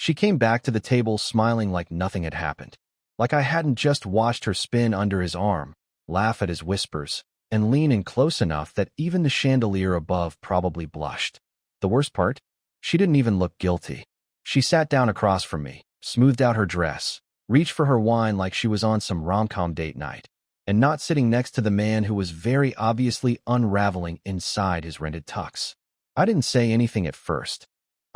She came back to the table smiling like nothing had happened. Like I hadn't just watched her spin under his arm, laugh at his whispers, and lean in close enough that even the chandelier above probably blushed. The worst part? She didn't even look guilty. She sat down across from me, smoothed out her dress, reached for her wine like she was on some rom-com date night, and not sitting next to the man who was very obviously unraveling inside his rented tux. I didn't say anything at first.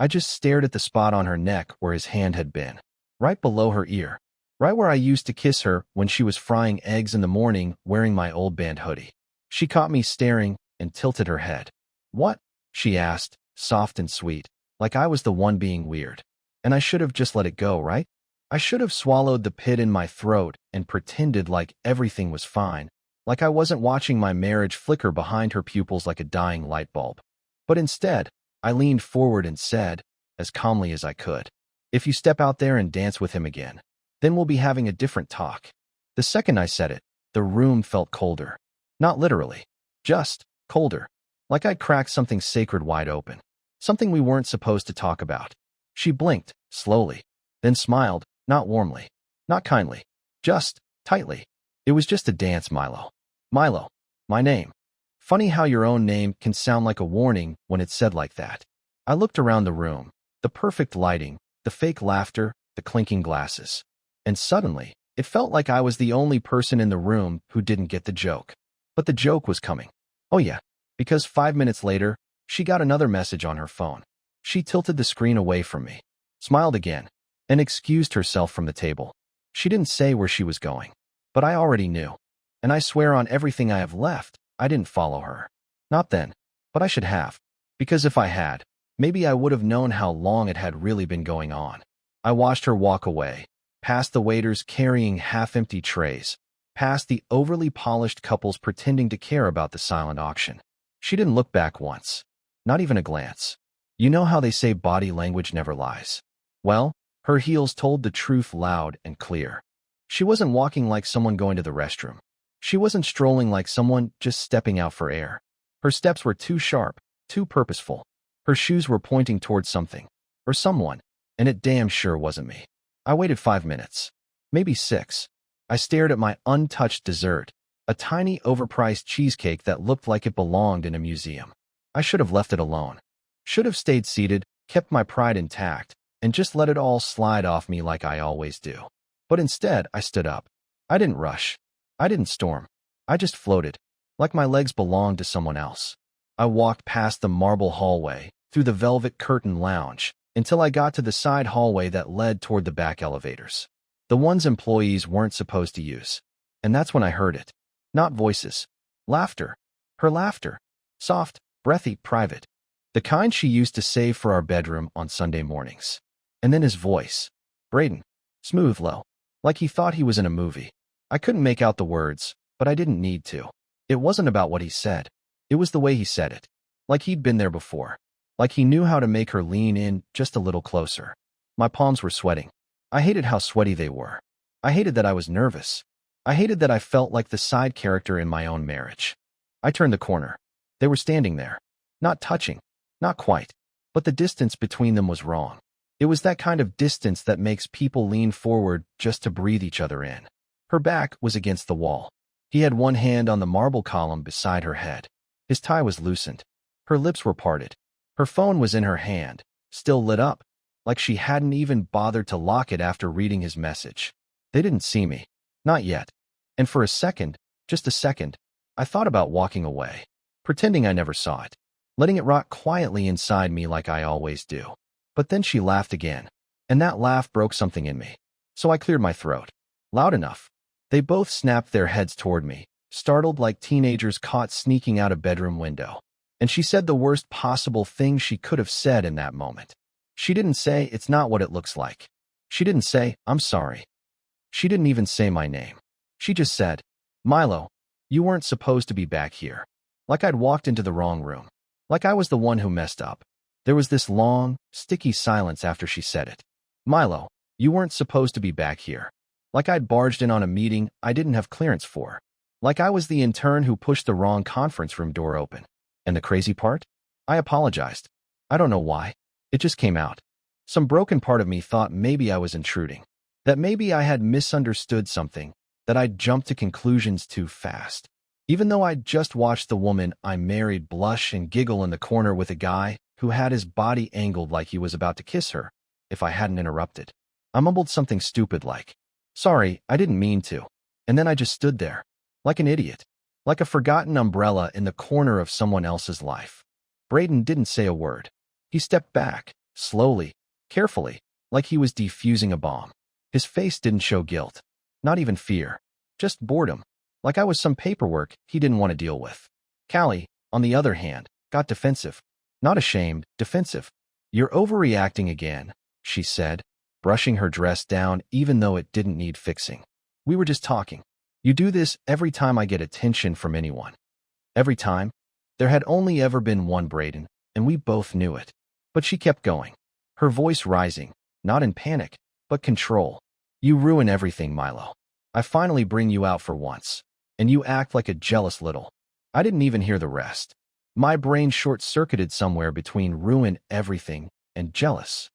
I just stared at the spot on her neck where his hand had been, right below her ear, right where I used to kiss her when she was frying eggs in the morning wearing my old band hoodie. She caught me staring and tilted her head. "What?" she asked, soft and sweet, like I was the one being weird. And I should have just let it go, right? I should have swallowed the pit in my throat and pretended like everything was fine, like I wasn't watching my marriage flicker behind her pupils like a dying light bulb. But instead, I leaned forward and said, as calmly as I could, "If you step out there and dance with him again, then we'll be having a different talk." The second I said it, the room felt colder. Not literally, just colder. Like I'd cracked something sacred wide open. Something we weren't supposed to talk about. She blinked, slowly, then smiled, not warmly, not kindly, just tightly. "It was just a dance, Milo." Milo, my name. Funny how your own name can sound like a warning when it's said like that. I looked around the room, the perfect lighting, the fake laughter, the clinking glasses. And suddenly, it felt like I was the only person in the room who didn't get the joke. But the joke was coming. Oh yeah, because 5 minutes later, she got another message on her phone. She tilted the screen away from me, smiled again, and excused herself from the table. She didn't say where she was going, but I already knew. And I swear on everything I have left, I didn't follow her. Not then, but I should have. Because if I had, maybe I would have known how long it had really been going on. I watched her walk away, past the waiters carrying half-empty trays, past the overly polished couples pretending to care about the silent auction. She didn't look back once, not even a glance. You know how they say body language never lies? Well, her heels told the truth loud and clear. She wasn't walking like someone going to the restroom. She wasn't strolling like someone just stepping out for air. Her steps were too sharp, too purposeful. Her shoes were pointing towards something, or someone, and it damn sure wasn't me. I waited 5 minutes, maybe 6. I stared at my untouched dessert, a tiny overpriced cheesecake that looked like it belonged in a museum. I should have left it alone. Should have stayed seated, kept my pride intact, and just let it all slide off me like I always do. But instead, I stood up. I didn't rush. I didn't storm. I just floated, like my legs belonged to someone else. I walked past the marble hallway, through the velvet curtain lounge, until I got to the side hallway that led toward the back elevators. The ones employees weren't supposed to use. And that's when I heard it. Not voices. Laughter. Her laughter. Soft, breathy, private. The kind she used to save for our bedroom on Sunday mornings. And then his voice. Braden. Smooth, low. Like he thought he was in a movie. I couldn't make out the words, but I didn't need to. It wasn't about what he said. It was the way he said it. Like he'd been there before. Like he knew how to make her lean in just a little closer. My palms were sweating. I hated how sweaty they were. I hated that I was nervous. I hated that I felt like the side character in my own marriage. I turned the corner. They were standing there. Not touching. Not quite. But the distance between them was wrong. It was that kind of distance that makes people lean forward just to breathe each other in. Her back was against the wall. He had one hand on the marble column beside her head. His tie was loosened. Her lips were parted. Her phone was in her hand, still lit up, like she hadn't even bothered to lock it after reading his message. They didn't see me. Not yet. And for a second, just a second, I thought about walking away, pretending I never saw it, letting it rot quietly inside me like I always do. But then she laughed again, and that laugh broke something in me. So I cleared my throat. Loud enough. They both snapped their heads toward me, startled like teenagers caught sneaking out a bedroom window. And she said the worst possible thing she could have said in that moment. She didn't say, "It's not what it looks like." She didn't say, "I'm sorry." She didn't even say my name. She just said, "Milo, you weren't supposed to be back here." Like I'd walked into the wrong room. Like I was the one who messed up. There was this long, sticky silence after she said it. "Milo, you weren't supposed to be back here." Like I'd barged in on a meeting I didn't have clearance for. Like I was the intern who pushed the wrong conference room door open. And the crazy part? I apologized. I don't know why. It just came out. Some broken part of me thought maybe I was intruding, that maybe I had misunderstood something, that I'd jumped to conclusions too fast. Even though I'd just watched the woman I married blush and giggle in the corner with a guy who had his body angled like he was about to kiss her, if I hadn't interrupted. I mumbled something stupid like, "Sorry, I didn't mean to." And then I just stood there, like an idiot, like a forgotten umbrella in the corner of someone else's life. Braden didn't say a word. He stepped back, slowly, carefully, like he was defusing a bomb. His face didn't show guilt, not even fear, just boredom, like I was some paperwork he didn't want to deal with. Callie, on the other hand, got defensive. Not ashamed, defensive. "You're overreacting again," she said, brushing her dress down even though it didn't need fixing. "We were just talking. You do this every time I get attention from anyone." Every time? There had only ever been one Braden, and we both knew it. But she kept going, her voice rising, not in panic, but control. "You ruin everything, Milo. I finally bring you out for once, and you act like a jealous little." I didn't even hear the rest. My brain short-circuited somewhere between ruin everything and jealous.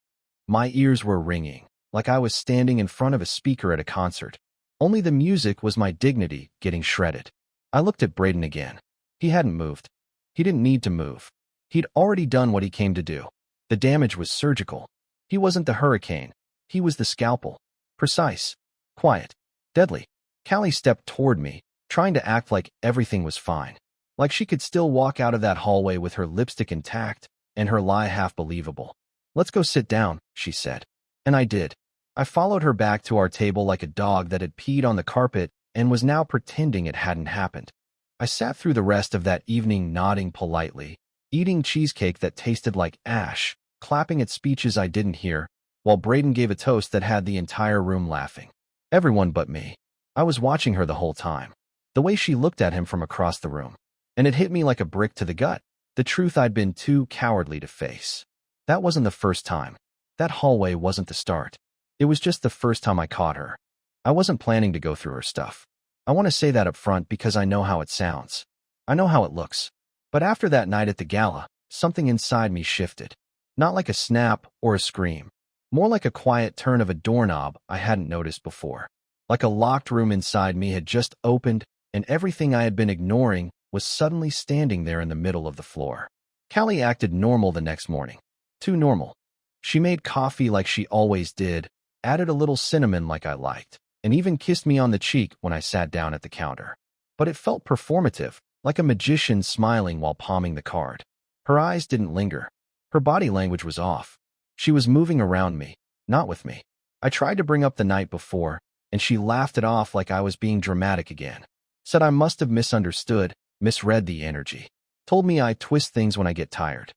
My ears were ringing, like I was standing in front of a speaker at a concert. Only the music was my dignity getting shredded. I looked at Braden again. He hadn't moved. He didn't need to move. He'd already done what he came to do. The damage was surgical. He wasn't the hurricane. He was the scalpel. Precise, quiet, deadly. Callie stepped toward me, trying to act like everything was fine, like she could still walk out of that hallway with her lipstick intact and her lie half believable. "Let's go sit down," she said. And I did. I followed her back to our table like a dog that had peed on the carpet and was now pretending it hadn't happened. I sat through the rest of that evening nodding politely, eating cheesecake that tasted like ash, clapping at speeches I didn't hear, while Braden gave a toast that had the entire room laughing. Everyone but me. I was watching her the whole time, the way she looked at him from across the room. And it hit me like a brick to the gut, the truth I'd been too cowardly to face. That wasn't the first time. That hallway wasn't the start. It was just the first time I caught her. I wasn't planning to go through her stuff. I want to say that up front because I know how it sounds. I know how it looks. But after that night at the gala, something inside me shifted. Not like a snap or a scream. More like a quiet turn of a doorknob I hadn't noticed before. Like a locked room inside me had just opened, and everything I had been ignoring was suddenly standing there in the middle of the floor. Callie acted normal the next morning. Too normal. She made coffee like she always did, added a little cinnamon like I liked, and even kissed me on the cheek when I sat down at the counter. But it felt performative, like a magician smiling while palming the card. Her eyes didn't linger. Her body language was off. She was moving around me, not with me. I tried to bring up the night before, and she laughed it off like I was being dramatic again. Said I must have misunderstood, misread the energy. Told me I twist things when I get tired.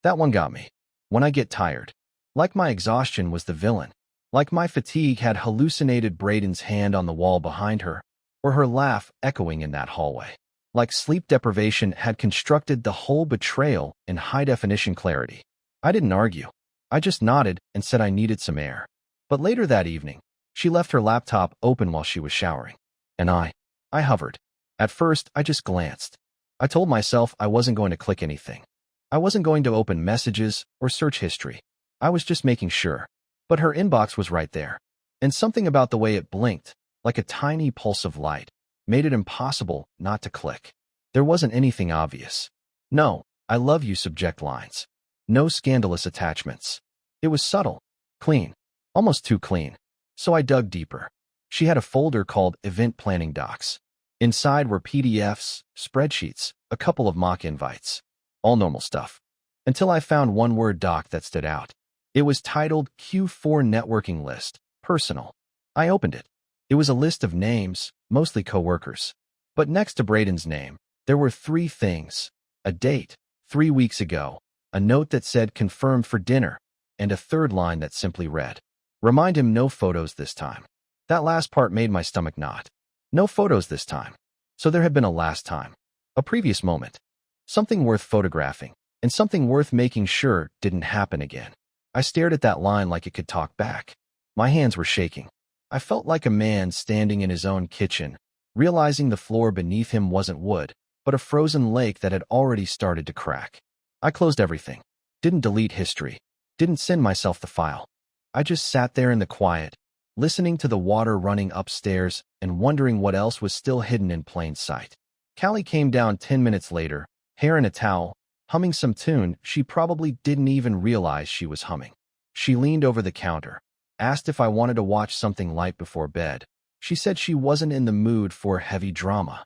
That one got me. When I get tired. Like my exhaustion was the villain. Like my fatigue had hallucinated Braden's hand on the wall behind her, or her laugh echoing in that hallway. Like sleep deprivation had constructed the whole betrayal in high-definition clarity. I didn't argue. I just nodded and said I needed some air. But later that evening, she left her laptop open while she was showering. And I hovered. At first, I just glanced. I told myself I wasn't going to click anything. I wasn't going to open messages or search history. I was just making sure. But her inbox was right there. And something about the way it blinked, like a tiny pulse of light, made it impossible not to click. There wasn't anything obvious. No, "I love you" subject lines. No scandalous attachments. It was subtle, clean, almost too clean. So I dug deeper. She had a folder called Event Planning Docs. Inside were PDFs, spreadsheets, a couple of mock invites. All normal stuff. Until I found one Word doc that stood out. It was titled Q4 Networking List, Personal. I opened it. It was a list of names, mostly coworkers. But next to Braden's name, there were 3 things. A date, 3 weeks ago, a note that said confirmed for dinner, and a third line that simply read, "Remind him no photos this time." That last part made my stomach knot. No photos this time. So there had been a last time. A previous moment. Something worth photographing, and something worth making sure didn't happen again. I stared at that line like it could talk back. My hands were shaking. I felt like a man standing in his own kitchen, realizing the floor beneath him wasn't wood, but a frozen lake that had already started to crack. I closed everything. Didn't delete history. Didn't send myself the file. I just sat there in the quiet, listening to the water running upstairs and wondering what else was still hidden in plain sight. Callie came down 10 minutes later, hair in a towel, humming some tune she probably didn't even realize she was humming. She leaned over the counter, asked if I wanted to watch something light before bed. She said she wasn't in the mood for heavy drama.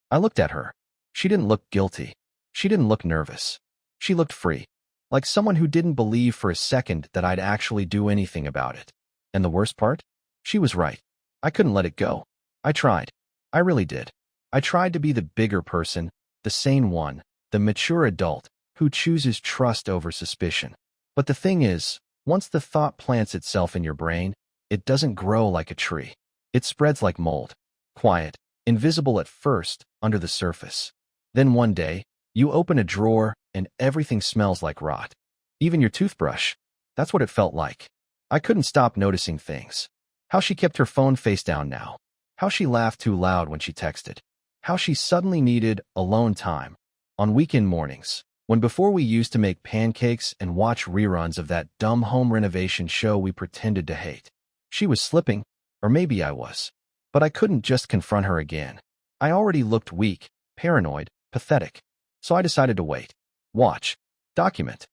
I looked at her. She didn't look guilty. She didn't look nervous. She looked free, like someone who didn't believe for a second that I'd actually do anything about it. And the worst part? She was right. I couldn't let it go. I tried. I really did. I tried to be the bigger person, the sane one, the mature adult who chooses trust over suspicion. But the thing is, once the thought plants itself in your brain, it doesn't grow like a tree. It spreads like mold, quiet, invisible at first, under the surface. Then one day, you open a drawer and everything smells like rot. Even your toothbrush. That's what it felt like. I couldn't stop noticing things. How she kept her phone face down now. How she laughed too loud when she texted. How she suddenly needed alone time. On weekend mornings, when before we used to make pancakes and watch reruns of that dumb home renovation show we pretended to hate. She was slipping, or maybe I was. But I couldn't just confront her again. I already looked weak, paranoid, pathetic. So I decided to wait. Watch. Document.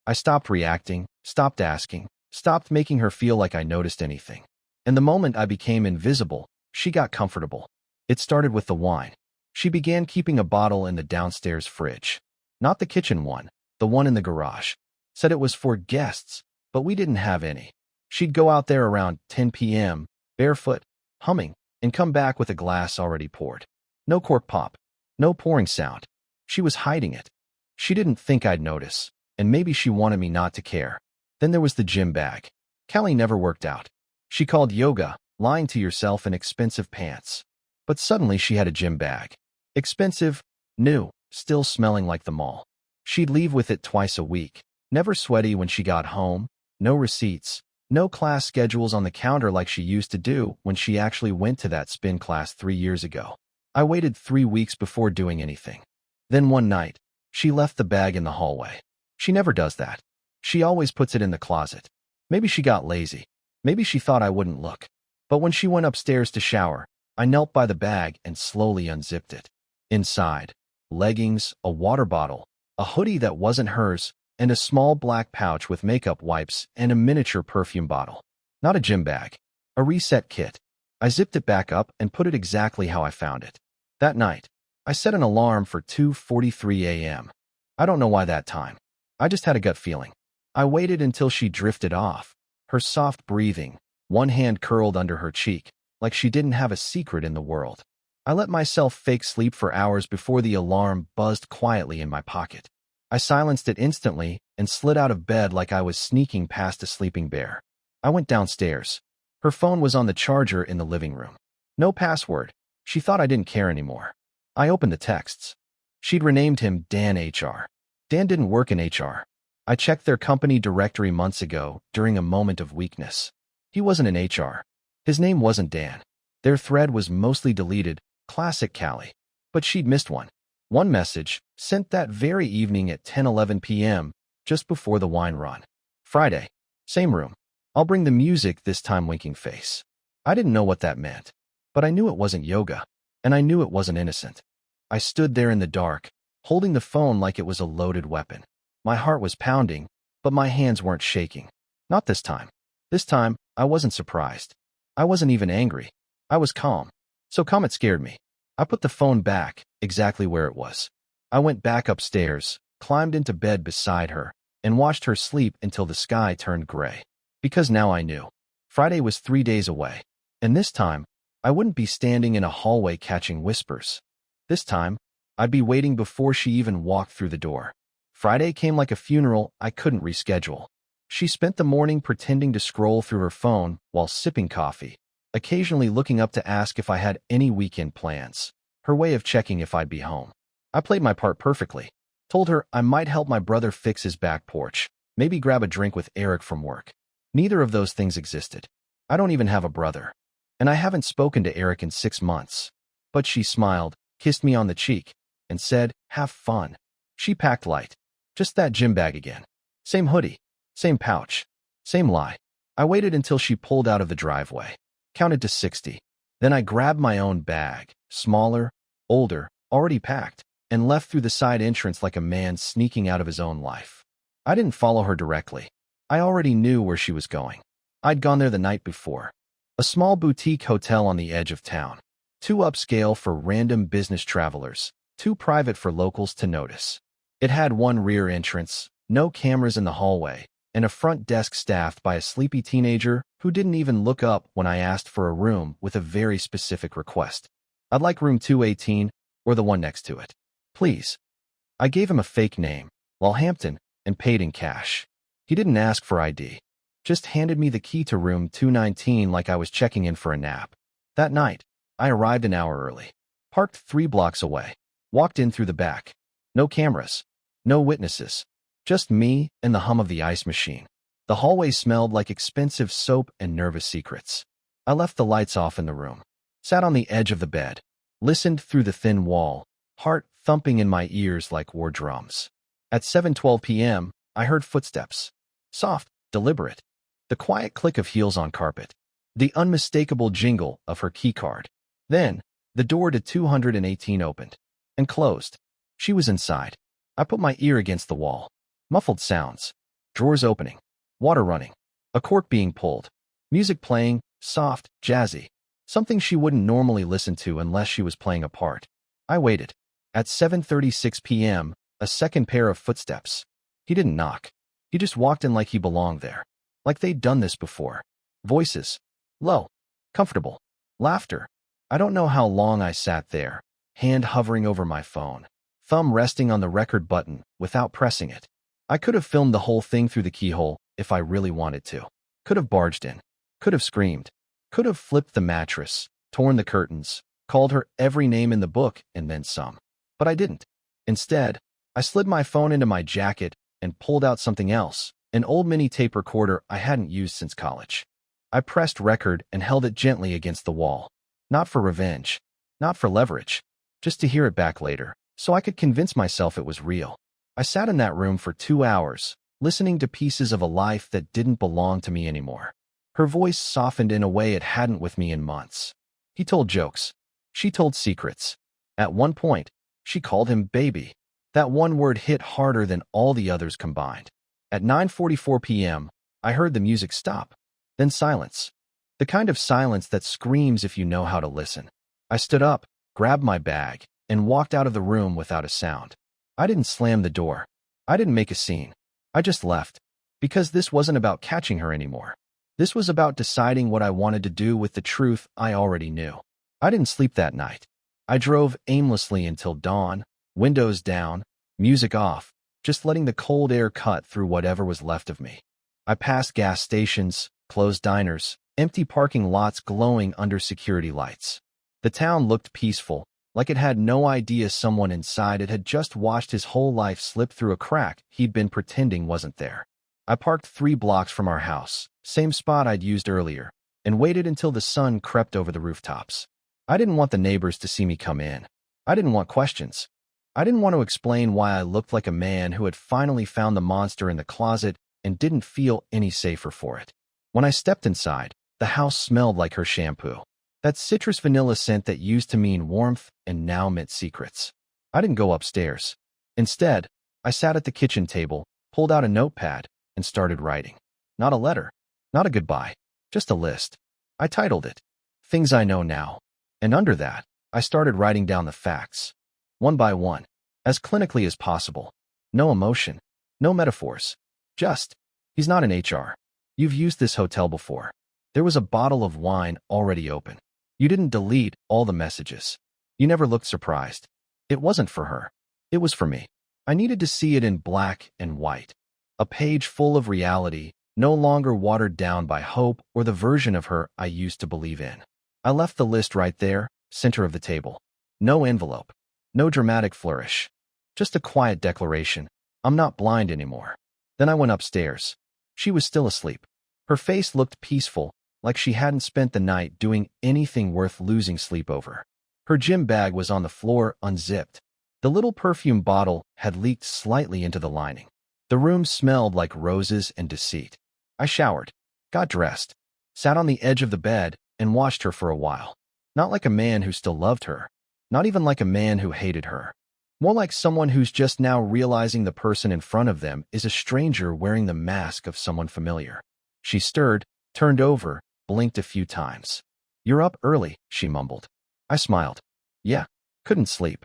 I stopped reacting, stopped asking, stopped making her feel like I noticed anything. And the moment I became invisible, she got comfortable. It started with the wine. She began keeping a bottle in the downstairs fridge. Not the kitchen one, the one in the garage. Said it was for guests, but we didn't have any. She'd go out there around 10 p.m., barefoot, humming, and come back with a glass already poured. No cork pop. No pouring sound. She was hiding it. She didn't think I'd notice, and maybe she wanted me not to care. Then there was the gym bag. Callie never worked out. She called yoga, lying to yourself, and expensive pants. But suddenly she had a gym bag. Expensive, new, still smelling like the mall. She'd leave with it twice a week, never sweaty when she got home, no receipts, no class schedules on the counter like she used to do when she actually went to that spin class 3 years ago. I waited 3 weeks before doing anything. Then one night, she left the bag in the hallway. She never does that. She always puts it in the closet. Maybe she got lazy. Maybe she thought I wouldn't look. But when she went upstairs to shower, I knelt by the bag and slowly unzipped it. Inside, leggings, a water bottle, a hoodie that wasn't hers, and a small black pouch with makeup wipes and a miniature perfume bottle. Not a gym bag. A reset kit. I zipped it back up and put it exactly how I found it. That night, I set an alarm for 2:43 a.m. I don't know why that time. I just had a gut feeling. I waited until she drifted off, her soft breathing, one hand curled under her cheek, like she didn't have a secret in the world. I let myself fake sleep for hours before the alarm buzzed quietly in my pocket. I silenced it instantly and slid out of bed like I was sneaking past a sleeping bear. I went downstairs. Her phone was on the charger in the living room. No password. She thought I didn't care anymore. I opened the texts. She'd renamed him Dan HR. Dan didn't work in HR. I checked their company directory months ago during a moment of weakness. He wasn't in HR. His name wasn't Dan. Their thread was mostly deleted, classic Callie. But she'd missed one. One message, sent that very evening at 10:11 p.m., just before the wine run. Friday. Same room. I'll bring the music this time, winking face. I didn't know what that meant, but I knew it wasn't yoga, and I knew it wasn't innocent. I stood there in the dark, holding the phone like it was a loaded weapon. My heart was pounding, but my hands weren't shaking. Not this time. This time, I wasn't surprised. I wasn't even angry. I was calm. So calm it scared me. I put the phone back, exactly where it was. I went back upstairs, climbed into bed beside her, and watched her sleep until the sky turned gray. Because now I knew. Friday was 3 days away. And this time, I wouldn't be standing in a hallway catching whispers. This time, I'd be waiting before she even walked through the door. Friday came like a funeral I couldn't reschedule. She spent the morning pretending to scroll through her phone while sipping coffee, occasionally looking up to ask if I had any weekend plans, her way of checking if I'd be home. I played my part perfectly. Told her I might help my brother fix his back porch, maybe grab a drink with Eric from work. Neither of those things existed. I don't even have a brother. And I haven't spoken to Eric in 6 months. But she smiled, kissed me on the cheek, and said, "Have fun." She packed light. Just that gym bag again. Same hoodie. Same pouch. Same lie. I waited until she pulled out of the driveway. Counted to 60. Then I grabbed my own bag, smaller, older, already packed, and left through the side entrance like a man sneaking out of his own life. I didn't follow her directly. I already knew where she was going. I'd gone there the night before. A small boutique hotel on the edge of town. Too upscale for random business travelers, too private for locals to notice. It had one rear entrance, no cameras in the hallway, and a front desk staffed by a sleepy teenager who didn't even look up when I asked for a room with a very specific request. I'd like room 218 or the one next to it. Please. I gave him a fake name, Hampton, and paid in cash. He didn't ask for ID. Just handed me the key to room 219 like I was checking in for a nap. That night, I arrived an hour early. Parked 3 blocks away. Walked in through the back. No cameras. No witnesses. Just me and the hum of the ice machine. The hallway smelled like expensive soap and nervous secrets. I left the lights off in the room. Sat on the edge of the bed. Listened through the thin wall, heart thumping in my ears like war drums. At 7:12 p.m., I heard footsteps. Soft, deliberate. The quiet click of heels on carpet. The unmistakable jingle of her keycard. Then, the door to 218 opened. And closed. She was inside. I put my ear against the wall. Muffled sounds. Drawers opening. Water running. A cork being pulled. Music playing, soft, jazzy. Something she wouldn't normally listen to unless she was playing a part. I waited. At 7:36 p.m., a second pair of footsteps. He didn't knock. He just walked in like he belonged there. Like they'd done this before. Voices. Low. Comfortable. Laughter. I don't know how long I sat there, hand hovering over my phone, thumb resting on the record button without pressing it. I could have filmed the whole thing through the keyhole if I really wanted to. Could have barged in. Could have screamed. Could have flipped the mattress, torn the curtains, called her every name in the book and then some. But I didn't. Instead, I slid my phone into my jacket and pulled out something else, an old mini tape recorder I hadn't used since college. I pressed record and held it gently against the wall. Not for revenge. Not for leverage. Just to hear it back later, so I could convince myself it was real. I sat in that room for 2 hours, listening to pieces of a life that didn't belong to me anymore. Her voice softened in a way it hadn't with me in months. He told jokes. She told secrets. At one point, she called him baby. That one word hit harder than all the others combined. At 9:44 p.m., I heard the music stop. Then silence. The kind of silence that screams if you know how to listen. I stood up, grabbed my bag, and walked out of the room without a sound. I didn't slam the door. I didn't make a scene. I just left. Because this wasn't about catching her anymore. This was about deciding what I wanted to do with the truth I already knew. I didn't sleep that night. I drove aimlessly until dawn, windows down, music off, just letting the cold air cut through whatever was left of me. I passed gas stations, closed diners, empty parking lots glowing under security lights. The town looked peaceful, like it had no idea someone inside it had just watched his whole life slip through a crack he'd been pretending wasn't there. I parked 3 blocks from our house, same spot I'd used earlier, and waited until the sun crept over the rooftops. I didn't want the neighbors to see me come in. I didn't want questions. I didn't want to explain why I looked like a man who had finally found the monster in the closet and didn't feel any safer for it. When I stepped inside, the house smelled like her shampoo. That citrus vanilla scent that used to mean warmth and now meant secrets. I didn't go upstairs. Instead, I sat at the kitchen table, pulled out a notepad, and started writing. Not a letter, not a goodbye, just a list. I titled it, Things I Know Now. And under that, I started writing down the facts. One by one, as clinically as possible. No emotion, no metaphors. Just, he's not an HR. You've used this hotel before. There was a bottle of wine already open. You didn't delete all the messages. You never looked surprised. It wasn't for her. It was for me. I needed to see it in black and white. A page full of reality, no longer watered down by hope or the version of her I used to believe in. I left the list right there, center of the table. No envelope. No dramatic flourish. Just a quiet declaration. I'm not blind anymore. Then I went upstairs. She was still asleep. Her face looked peaceful, like she hadn't spent the night doing anything worth losing sleep over. Her gym bag was on the floor, unzipped. The little perfume bottle had leaked slightly into the lining. The room smelled like roses and deceit. I showered, got dressed, sat on the edge of the bed, and watched her for a while. Not like a man who still loved her, not even like a man who hated her. More like someone who's just now realizing the person in front of them is a stranger wearing the mask of someone familiar. She stirred, turned over, blinked a few times. "You're up early," she mumbled. I smiled. "Yeah, couldn't sleep."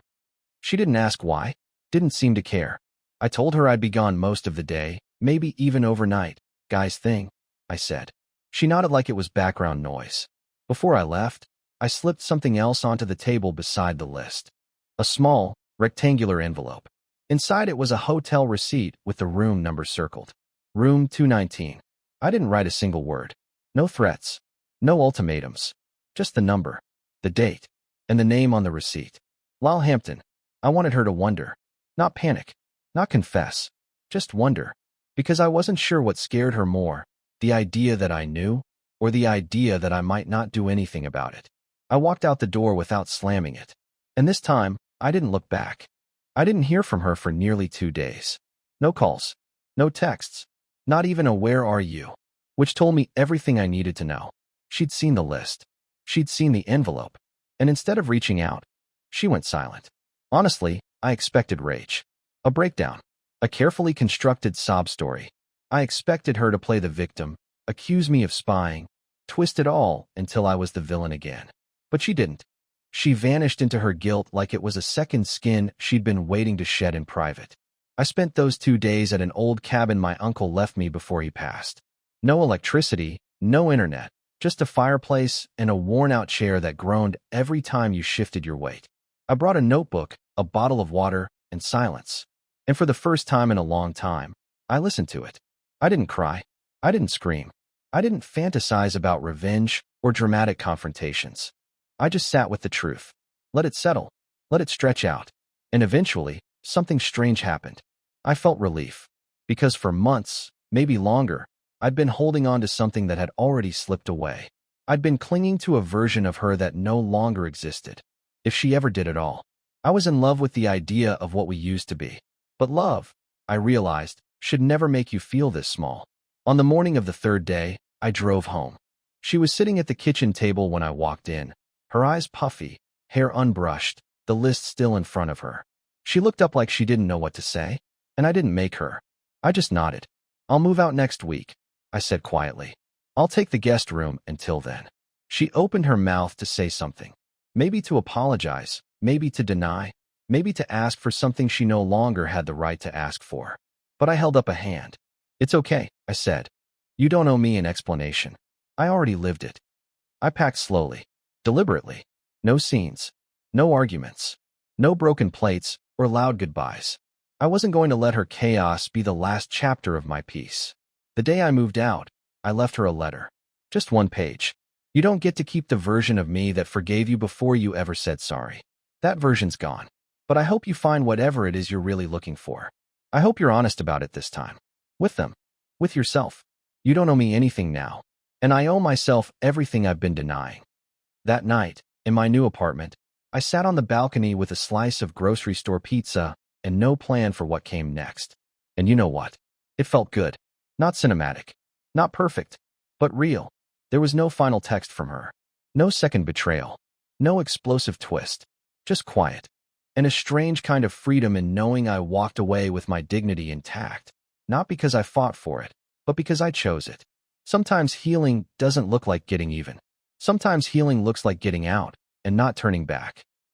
She didn't ask why, didn't seem to care. I told her I'd be gone most of the day, maybe even overnight. "Guy's thing," I said. She nodded like it was background noise. Before I left, I slipped something else onto the table beside the list. A small, rectangular envelope. Inside it was a hotel receipt with the room number circled. Room 219. I didn't write a single word. No threats. No ultimatums. Just the number, the date, and the name on the receipt. Lyle Hampton. I wanted her to wonder. Not panic. Not confess. Just wonder. Because I wasn't sure what scared her more, the idea that I knew, or the idea that I might not do anything about it. I walked out the door without slamming it. And this time, I didn't look back. I didn't hear from her for nearly 2 days. No calls. No texts. Not even a "where are you?" which told me everything I needed to know. She'd seen the list. She'd seen the envelope. And instead of reaching out, she went silent. Honestly, I expected rage. A breakdown. A carefully constructed sob story. I expected her to play the victim, accuse me of spying, twist it all until I was the villain again. But she didn't. She vanished into her guilt like it was a second skin she'd been waiting to shed in private. I spent those 2 days at an old cabin my uncle left me before he passed. No electricity, no internet, just a fireplace and a worn-out chair that groaned every time you shifted your weight. I brought a notebook, a bottle of water, and silence. And for the first time in a long time, I listened to it. I didn't cry. I didn't scream. I didn't fantasize about revenge or dramatic confrontations. I just sat with the truth. Let it settle. Let it stretch out. And eventually, something strange happened. I felt relief. Because for months, maybe longer, I'd been holding on to something that had already slipped away. I'd been clinging to a version of her that no longer existed. If she ever did at all. I was in love with the idea of what we used to be. But love, I realized, should never make you feel this small. On the morning of the 3rd day, I drove home. She was sitting at the kitchen table when I walked in, her eyes puffy, hair unbrushed, the list still in front of her. She looked up like she didn't know what to say, and I didn't make her. I just nodded. "I'll move out next week," I said quietly. "I'll take the guest room until then." She opened her mouth to say something. Maybe to apologize, maybe to deny, maybe to ask for something she no longer had the right to ask for. But I held up a hand. "It's okay," I said. "You don't owe me an explanation. I already lived it." I packed slowly, deliberately. No scenes, no arguments, no broken plates or loud goodbyes. I wasn't going to let her chaos be the last chapter of my piece. The day I moved out, I left her a letter. Just 1 page. "You don't get to keep the version of me that forgave you before you ever said sorry. That version's gone. But I hope you find whatever it is you're really looking for. I hope you're honest about it this time. With them. With yourself. You don't owe me anything now. And I owe myself everything I've been denying." That night, in my new apartment, I sat on the balcony with a slice of grocery store pizza and no plan for what came next. And you know what? It felt good. Not cinematic. Not perfect. But real. There was no final text from her. No second betrayal. No explosive twist. Just quiet. And a strange kind of freedom in knowing I walked away with my dignity intact. Not because I fought for it, but because I chose it. Sometimes healing doesn't look like getting even. Sometimes healing looks like getting out and not turning back.